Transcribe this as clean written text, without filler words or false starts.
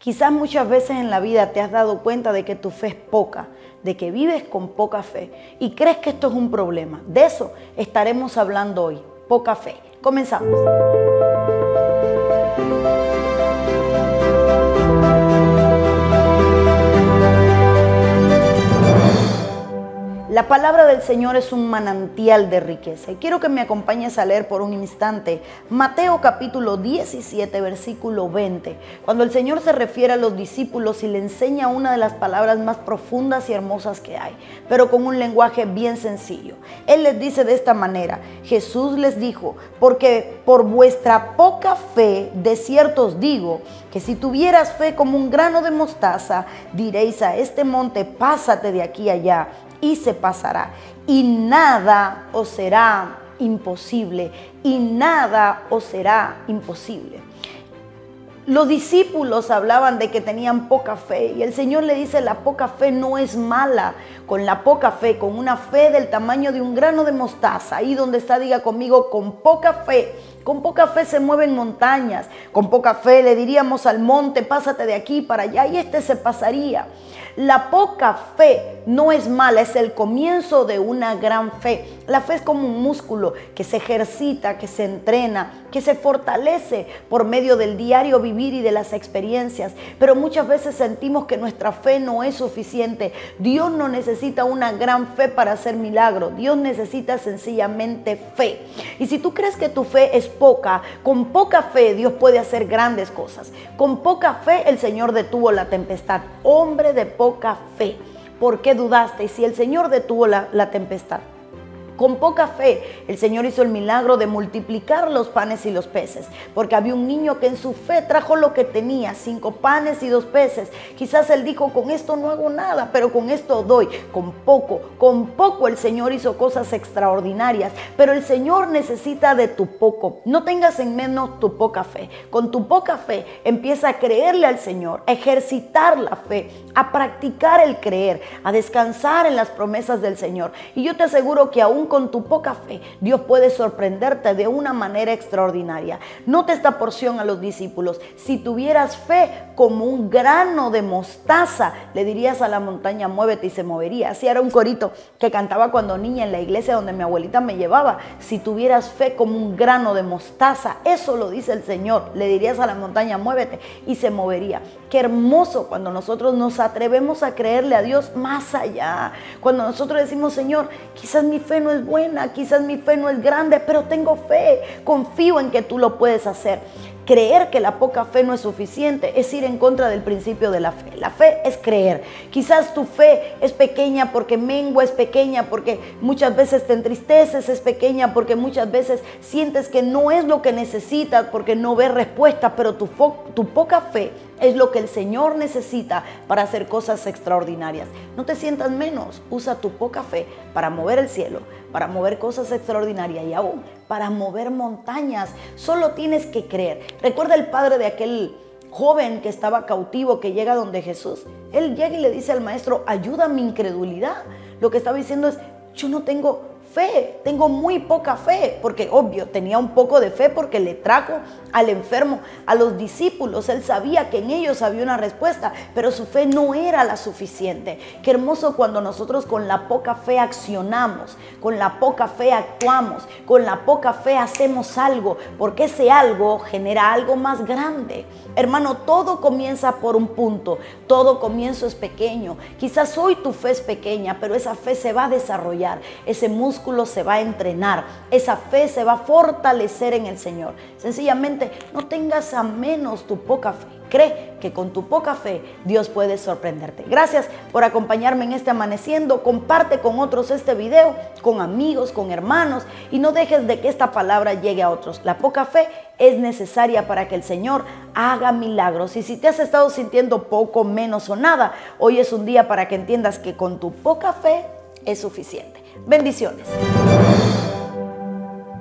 Quizás muchas veces en la vida te has dado cuenta de que tu fe es poca, de que vives con poca fe y crees que esto es un problema. De eso estaremos hablando hoy, poca fe. Comenzamos. La palabra del Señor es un manantial de riqueza y quiero que me acompañes a leer por un instante Mateo capítulo 17 versículo 20, cuando el Señor se refiere a los discípulos y le enseña una de las palabras más profundas y hermosas que hay, pero con un lenguaje bien sencillo. Él les dice de esta manera: Jesús les dijo, porque por vuestra poca fe, de cierto os digo, que si tuvieras fe como un grano de mostaza, diréis a este monte, pásate de aquí allá, y se pasará, y nada os será imposible, y nada os será imposible. Los discípulos hablaban de que tenían poca fe y el Señor le dice: la poca fe no es mala. Con la poca fe, con una fe del tamaño de un grano de mostaza, ahí donde está, diga conmigo, con poca fe. Con poca fe se mueven montañas. Con poca fe le diríamos al monte, pásate de aquí para allá, y este se pasaría. La poca fe no es mala, es el comienzo de una gran fe. La fe es como un músculo que se ejercita, que se entrena, que se fortalece por medio del diario vivir y de las experiencias. Pero muchas veces sentimos que nuestra fe no es suficiente. Dios no necesita una gran fe para hacer milagros. Dios necesita sencillamente fe. Y si tú crees que tu fe es poca, con poca fe Dios puede hacer grandes cosas. Con poca fe el Señor detuvo la tempestad. Hombre de poca fe, ¿por qué dudaste? Y si el Señor detuvo la tempestad, con poca fe el Señor hizo el milagro de multiplicar los panes y los peces, porque había un niño que en su fe trajo lo que tenía, 5 panes y 2 peces. Quizás él dijo: con esto no hago nada, pero con esto doy. Con poco el Señor hizo cosas extraordinarias, pero el Señor necesita de tu poco. No tengas en menos tu poca fe. Con tu poca fe empieza a creerle al Señor, a ejercitar la fe, a practicar el creer, a descansar en las promesas del Señor. Y yo te aseguro que aún con tu poca fe, Dios puede sorprenderte de una manera extraordinaria. Nota esta porción a los discípulos: si tuvieras fe como un grano de mostaza, le dirías a la montaña, muévete, y se movería. Así era un corito que cantaba cuando niña en la iglesia donde mi abuelita me llevaba. Si tuvieras fe como un grano de mostaza, eso lo dice el Señor, le dirías a la montaña, muévete, y se movería. Qué hermoso cuando nosotros nos atrevemos a creerle a Dios más allá. Cuando nosotros decimos: Señor, quizás mi fe no es buena, quizás mi fe no es grande, pero tengo fe, confío en que tú lo puedes hacer. Creer que la poca fe no es suficiente es ir en contra del principio de la fe. La fe es creer. Quizás tu fe es pequeña porque mengua, es pequeña porque muchas veces te entristeces, es pequeña porque muchas veces sientes que no es lo que necesitas porque no ves respuesta, pero tu poca fe es lo que el Señor necesita para hacer cosas extraordinarias. No te sientas menos, usa tu poca fe para mover el cielo, para mover cosas extraordinarias y aún para mover montañas. Solo tienes que creer. Recuerda el padre de aquel joven que estaba cautivo, que llega donde Jesús. Él llega y le dice al maestro: ayuda a mi incredulidad. Lo que estaba diciendo es: yo no tengo fe, tengo muy poca fe, porque obvio tenía un poco de fe porque le trajo al enfermo a los discípulos. Él sabía que en ellos había una respuesta, pero su fe no era la suficiente. Qué hermoso cuando nosotros con la poca fe accionamos, con la poca fe actuamos, con la poca fe hacemos algo, porque ese algo genera algo más grande. Hermano, todo comienza por un punto, todo comienzo es pequeño. Quizás hoy tu fe es pequeña, pero esa fe se va a desarrollar, ese músculo se va a entrenar, esa fe se va a fortalecer en el Señor. Sencillamente, no tengas a menos tu poca fe. Cree que con tu poca fe Dios puede sorprenderte. Gracias por acompañarme en este amaneciendo. Comparte con otros este video, con amigos, con hermanos, y no dejes de que esta palabra llegue a otros. La poca fe es necesaria para que el Señor haga milagros. Y si te has estado sintiendo poco, menos o nada, hoy es un día para que entiendas que con tu poca fe es suficiente. Bendiciones.